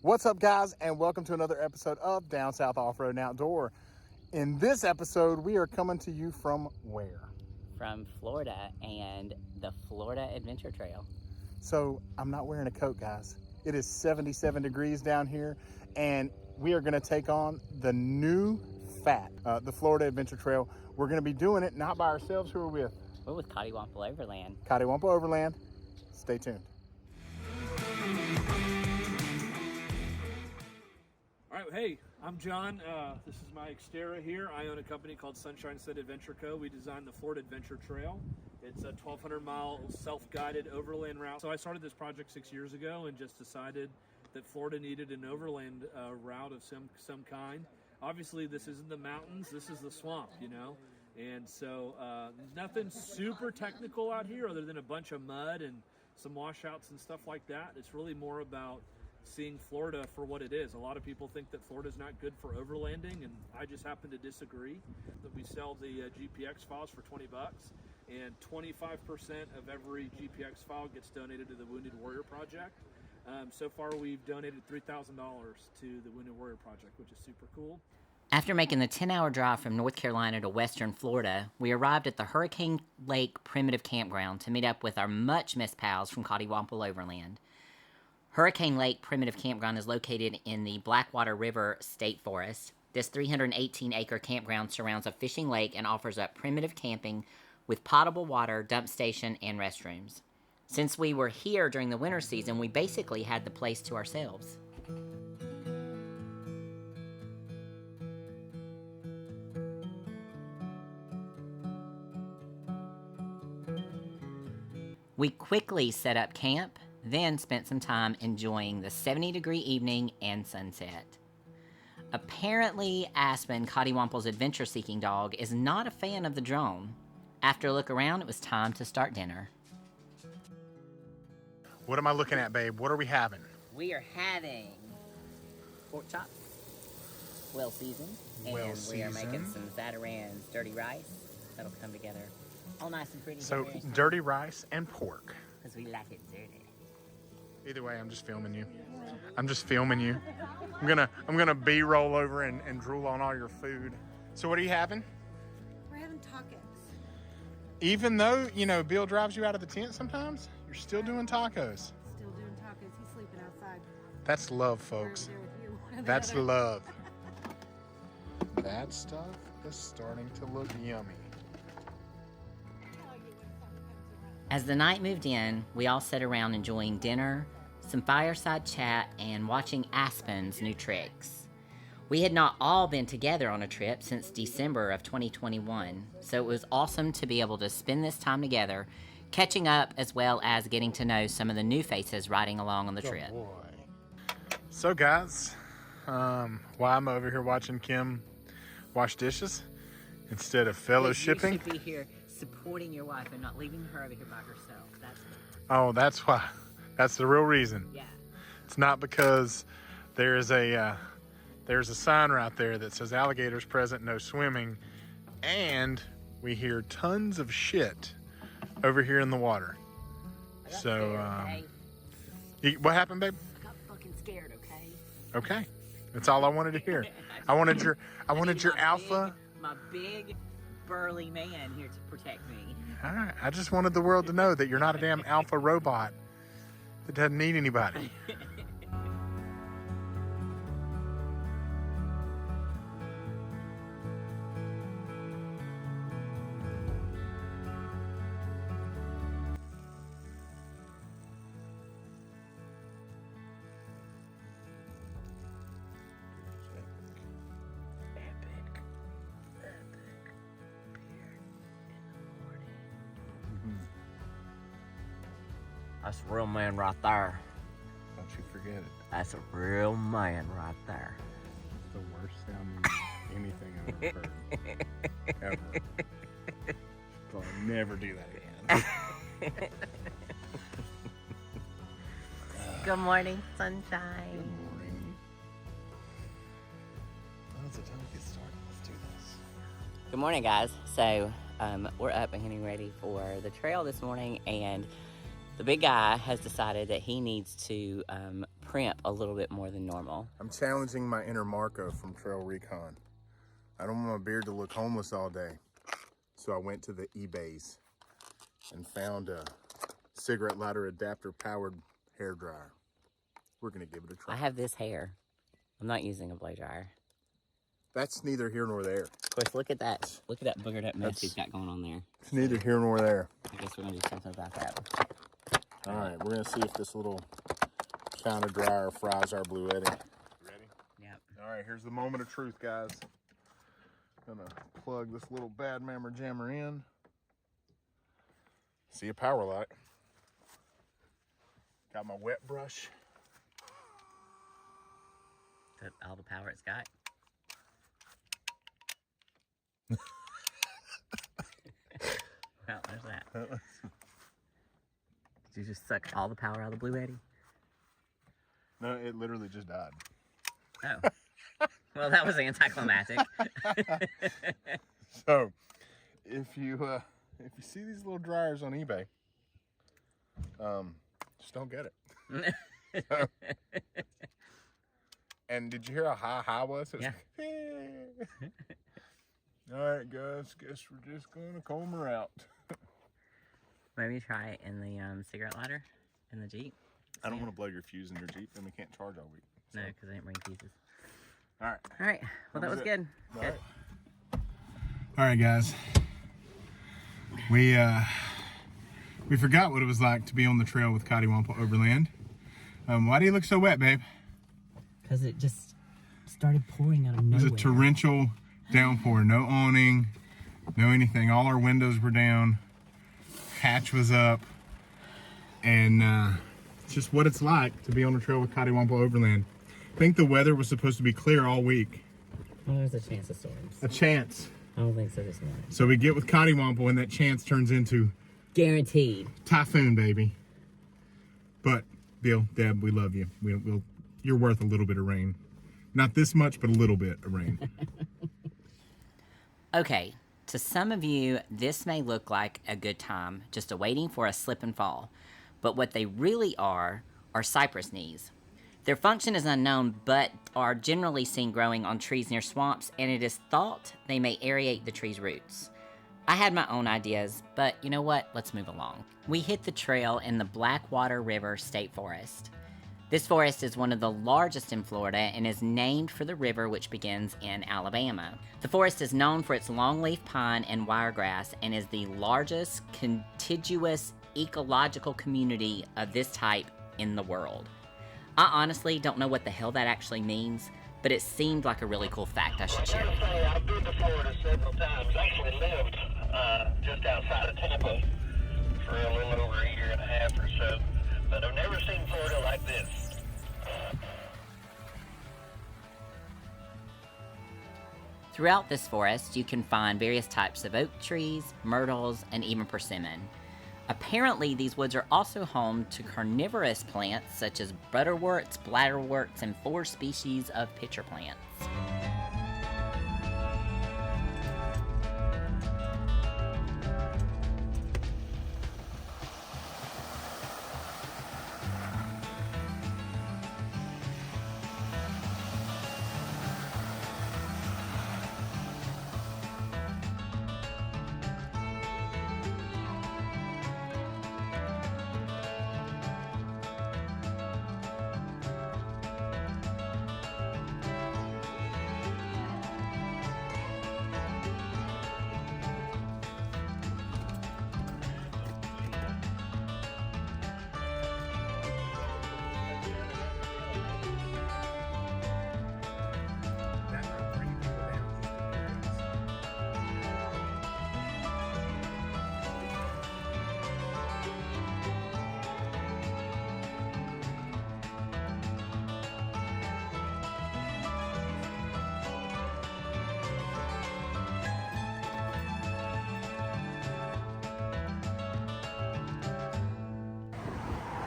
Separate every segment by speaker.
Speaker 1: What's up, guys, and welcome to another episode of Down South Off-Road and Outdoor. In this episode, we are coming to you from where?
Speaker 2: From Florida and the Florida Adventure Trail.
Speaker 1: So, I'm not wearing a coat, guys. It is 77 degrees down here, and we are going to take on the new F.A.T, the Florida Adventure Trail. We're going to be doing it not by ourselves. Who are we with?
Speaker 2: We're with Cottywomple Overland.
Speaker 1: Cottywomple Overland. Stay tuned.
Speaker 3: All right, hey, I'm John. This is my Xterra here. I own a company called Sunshine State Adventure Co. We designed the Florida Adventure Trail. It's a 1,200-mile self-guided overland route. So I started this project 6 years ago and just decided that Florida needed an overland route of some kind. Obviously, this isn't the mountains. This is the swamp, you know. And so nothing super technical out here other than a bunch of mud and some washouts and stuff like that. It's really more about seeing Florida for what it is. A lot of people think that Florida is not good for overlanding, and I just happen to disagree. That we sell the GPX files for $20, and 25% of every GPX file gets donated to the Wounded Warrior Project. So far, we've donated $3,000 to the Wounded Warrior Project, which is super cool.
Speaker 2: After making the 10-hour drive from North Carolina to western Florida, we arrived at the Hurricane Lake Primitive Campground to meet up with our much-missed pals from Cottywomple Overland. Hurricane Lake Primitive Campground is located in the Blackwater River State Forest. This 318-acre campground surrounds a fishing lake and offers up primitive camping with potable water, dump station, and restrooms. Since we were here during the winter season, we basically had the place to ourselves. We quickly set up camp, then spent some time enjoying the 70-degree evening and sunset. Apparently, Aspen, Cottywomple's adventure-seeking dog, is not a fan of the drone. After a look around, it was time to start dinner.
Speaker 1: What am I looking at, babe? What are we having?
Speaker 2: We are having pork chops, well seasoned, and we are making some Zatarain's dirty rice. That'll come together all nice and pretty.
Speaker 1: So, dirty rice and pork.
Speaker 2: Because we like it dirty.
Speaker 1: Either way, I'm just filming you. I'm just filming you. I'm gonna B-roll over and drool on all your food. So what are you having?
Speaker 4: We're having tacos.
Speaker 1: Even though, you know, Bill drives you out of the tent sometimes, you're still doing tacos.
Speaker 4: Still doing tacos. He's sleeping outside.
Speaker 1: That's love, folks.
Speaker 4: We're there with you.
Speaker 1: That's love. That stuff is starting to look yummy.
Speaker 2: As the night moved in, we all sat around enjoying dinner, some fireside chat, and watching Aspen's new tricks. We had not all been together on a trip since December of 2021, so it was awesome to be able to spend this time together, catching up as well as getting to know some of the new faces riding along on the trip.
Speaker 1: Boy. So guys, while I'm over here watching Kim wash dishes instead of fellowshipping.
Speaker 2: You should be here supporting your wife and not leaving her over here by herself.
Speaker 1: That's why. That's the real reason.
Speaker 2: Yeah.
Speaker 1: It's not because there's a sign right there that says alligators present, no swimming, and we hear tons of shit over here in the water. So, what happened, babe?
Speaker 2: I got fucking scared. Okay.
Speaker 1: Okay, that's all I wanted to hear. I wanted your alpha.
Speaker 2: My big burly man here to protect me.
Speaker 1: All right, I just wanted the world to know that you're not a damn alpha robot that doesn't need anybody.
Speaker 5: That's a real man right there.
Speaker 1: Don't you forget it.
Speaker 5: That's a real man right there.
Speaker 1: It's the worst sounding anything I've ever heard. Ever. So I'll never do that again.
Speaker 2: Good morning, sunshine.
Speaker 1: Good morning. Now's the time to get started. Let's do this.
Speaker 2: Good morning, guys. So we're up and getting ready for the trail this morning, and The big guy has decided that he needs to primp a little bit more than normal.
Speaker 1: I'm challenging my inner Marco from Trail Recon. I don't want my beard to look homeless all day. So I went to the eBays and found a cigarette lighter adapter powered hair dryer. We're gonna give it a try.
Speaker 2: I have this hair. I'm not using a blow dryer.
Speaker 1: That's neither here nor there.
Speaker 2: Of course, look at that. Look at that boogered up mess he's got going on there.
Speaker 1: It's neither here nor there.
Speaker 2: I guess we're gonna do something about that.
Speaker 1: All right, we're gonna see if this little counter dryer fries our Blue Eddy. Ready?
Speaker 2: Yep.
Speaker 1: All right, here's the moment of truth, guys. Gonna plug this little bad mammer jammer in. See a power light. Got my wet brush.
Speaker 2: That's all the power it's got. Well, there's that. Did you just suck all the power out of the Blue Eddy?
Speaker 1: No, it literally just died.
Speaker 2: Oh. Well, that was anticlimactic.
Speaker 1: So, if you see these little dryers on eBay, just don't get it. So, and did you hear how high was? It was
Speaker 2: Yeah.
Speaker 1: All right, guys. Guess we're just gonna comb her out.
Speaker 2: Maybe try it in the cigarette lighter in the Jeep.
Speaker 1: I don't want to blow your fuse in your Jeep, and we can't charge all week. So.
Speaker 2: No, because I didn't bring fuses.
Speaker 1: All right.
Speaker 2: All right. Well, that was good.
Speaker 1: All
Speaker 2: Good.
Speaker 1: right. All right, guys. We forgot what it was like to be on the trail with Cottywampa Overland. Why do you look so wet, babe?
Speaker 2: Because it just started pouring out of
Speaker 1: It
Speaker 2: nowhere.
Speaker 1: was a torrential downpour. No awning, no anything. All our windows were down. Hatch was up. And it's just what it's like to be on the trail with Cottywampa Overland. I think the weather was supposed to be clear all week.
Speaker 2: Well, there's a chance of storms.
Speaker 1: A chance.
Speaker 2: I don't think so this morning.
Speaker 1: So we get with Cottywampa and that chance turns into
Speaker 2: Guaranteed.
Speaker 1: typhoon, baby. But Bill, Deb, we love you. You're worth a little bit of rain. Not this much, but a little bit of rain.
Speaker 2: Okay, to some of you, this may look like a good time, just awaiting for a slip and fall. But what they really are cypress knees. Their function is unknown, but are generally seen growing on trees near swamps, and it is thought they may aerate the tree's roots. I had my own ideas, but you know what? Let's move along. We hit the trail in the Blackwater River State Forest. This forest is one of the largest in Florida and is named for the river which begins in Alabama. The forest is known for its longleaf pine and wiregrass and is the largest contiguous ecological community of this type in the world. I honestly don't know what the hell that actually means, but it seemed like a really cool fact I should share.
Speaker 6: I gotta say, I've been to Florida several times. Actually lived just outside of Tampa for a little over a year and a half or so. But I've never seen Florida like this.
Speaker 2: Throughout this forest, you can find various types of oak trees, myrtles, and even persimmon. Apparently, these woods are also home to carnivorous plants such as butterworts, bladderworts, and 4 species of pitcher plants.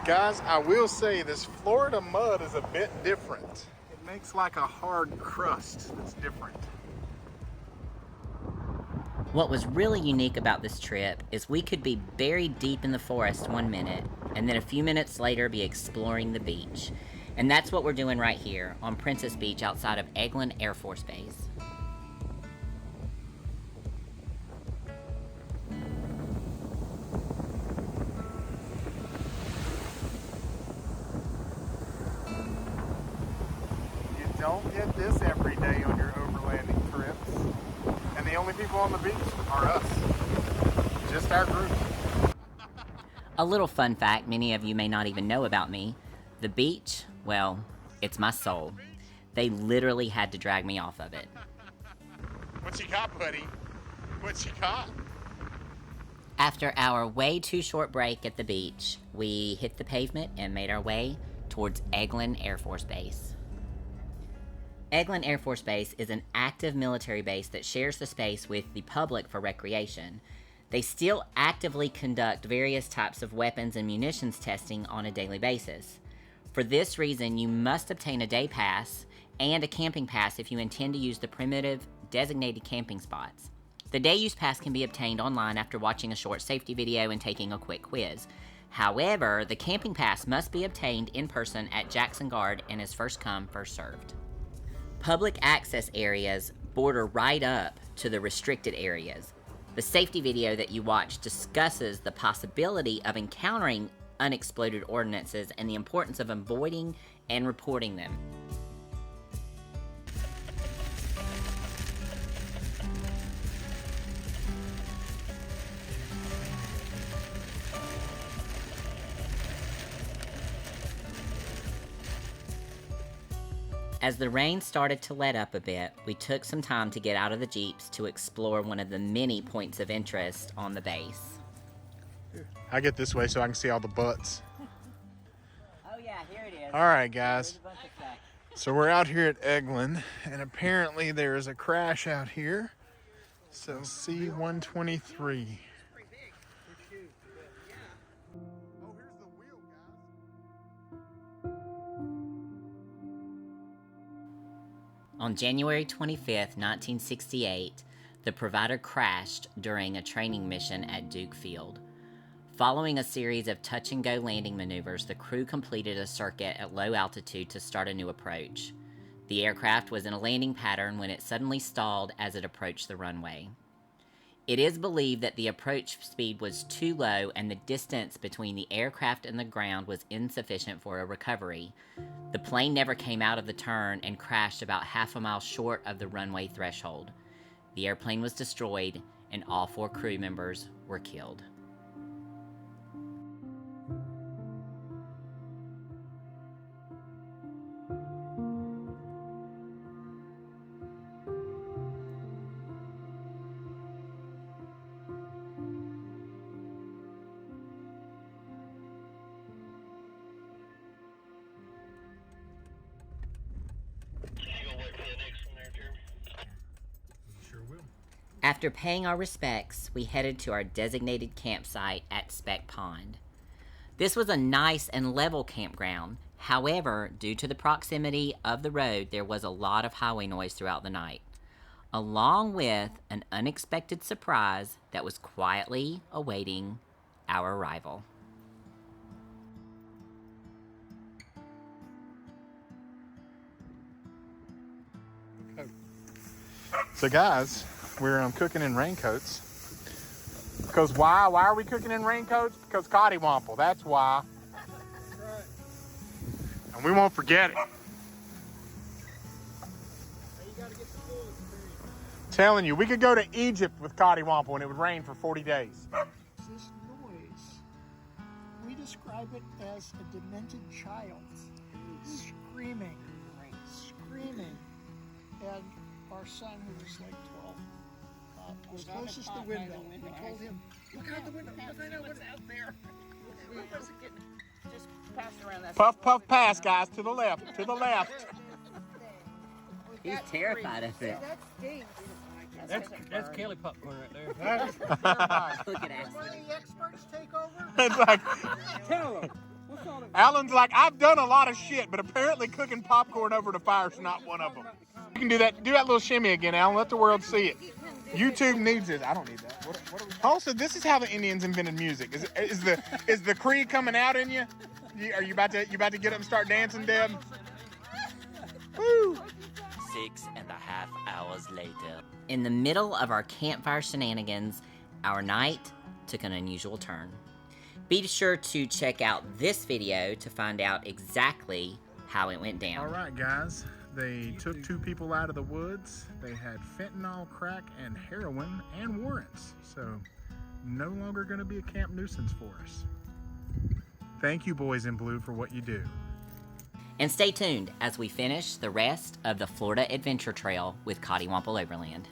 Speaker 1: Guys, I will say this Florida mud is a bit different. It makes like a hard crust that's different.
Speaker 2: What was really unique about this trip is we could be buried deep in the forest 1 minute, and then a few minutes later be exploring the beach. And that's what we're doing right here on Princess Beach outside of Eglin Air Force Base.
Speaker 1: You don't get this every day on your overlanding trips. And the only people on the beach are us. Just our group.
Speaker 2: A little fun fact many of you may not even know about me. The beach, well, it's my soul. They literally had to drag me off of it.
Speaker 1: What you got, buddy? What you got?
Speaker 2: After our way too short break at the beach, we hit the pavement and made our way towards Eglin Air Force Base. Eglin Air Force Base is an active military base that shares the space with the public for recreation. They still actively conduct various types of weapons and munitions testing on a daily basis. For this reason, you must obtain a day pass and a camping pass if you intend to use the primitive designated camping spots. The day use pass can be obtained online after watching a short safety video and taking a quick quiz. However, the camping pass must be obtained in person at Jackson Guard and is first come, first served. Public access areas border right up to the restricted areas. The safety video that you watch discusses the possibility of encountering unexploded ordnances and the importance of avoiding and reporting them. As the rain started to let up a bit, we took some time to get out of the Jeeps to explore one of the many points of interest on the base.
Speaker 1: I get this way so I can see all the butts.
Speaker 2: Oh yeah, here it is.
Speaker 1: All right, guys. So we're out here at Eglin, and apparently there is a crash out here. So C-123.
Speaker 2: On January 25th, 1968, the Provider crashed during a training mission at Duke Field. Following a series of touch-and-go landing maneuvers, the crew completed a circuit at low altitude to start a new approach. The aircraft was in a landing pattern when it suddenly stalled as it approached the runway. It is believed that the approach speed was too low and the distance between the aircraft and the ground was insufficient for a recovery. The plane never came out of the turn and crashed about half a mile short of the runway threshold. The airplane was destroyed and all 4 crew members were killed. After paying our respects, we headed to our designated campsite at Speck Pond. This was a nice and level campground. However, due to the proximity of the road, there was a lot of highway noise throughout the night, along with an unexpected surprise that was quietly awaiting our arrival.
Speaker 1: So guys, we're cooking in raincoats. Because why? Why are we cooking in raincoats? Because cottywomple, that's why. And we won't forget it. Telling you, we could go to Egypt with cottywomple and it would rain for 40 days.
Speaker 7: This noise, we describe it as a demented child screaming, screaming. And our son, who was like 12, was closest to the window, and we told him, look out the window, find out what's out there.
Speaker 8: Just pass around that.
Speaker 1: Puff, puff, pass, guys, to the left, to the left.
Speaker 2: He's terrified of it.
Speaker 4: That stinks.
Speaker 8: That's Kelly popcorn right there.
Speaker 2: Look at Ashley.
Speaker 7: When the experts take over,
Speaker 1: It's like,
Speaker 8: Tell him. What's on it?
Speaker 1: Alan's like, I've done a lot of shit, but apparently cooking popcorn over the fire's not one of them. You can do that little shimmy again, Alan. Let the world see it.
Speaker 4: You can
Speaker 1: YouTube needs this. I don't need that. What are we? Also, this is how the Indians invented music. Is the Cree coming out in you? Are you about to get up and start dancing, Deb? Woo!
Speaker 2: 6.5 hours later. In the middle of our campfire shenanigans, our night took an unusual turn. Be sure to check out this video to find out exactly how it went down.
Speaker 1: All right, guys. They took 2 people out of the woods. They had fentanyl, crack, and heroin, and warrants. So, no longer going to be a camp nuisance for us. Thank you, Boys in Blue, for what you do.
Speaker 2: And stay tuned as we finish the rest of the Florida Adventure Trail with Cottywomple Overland.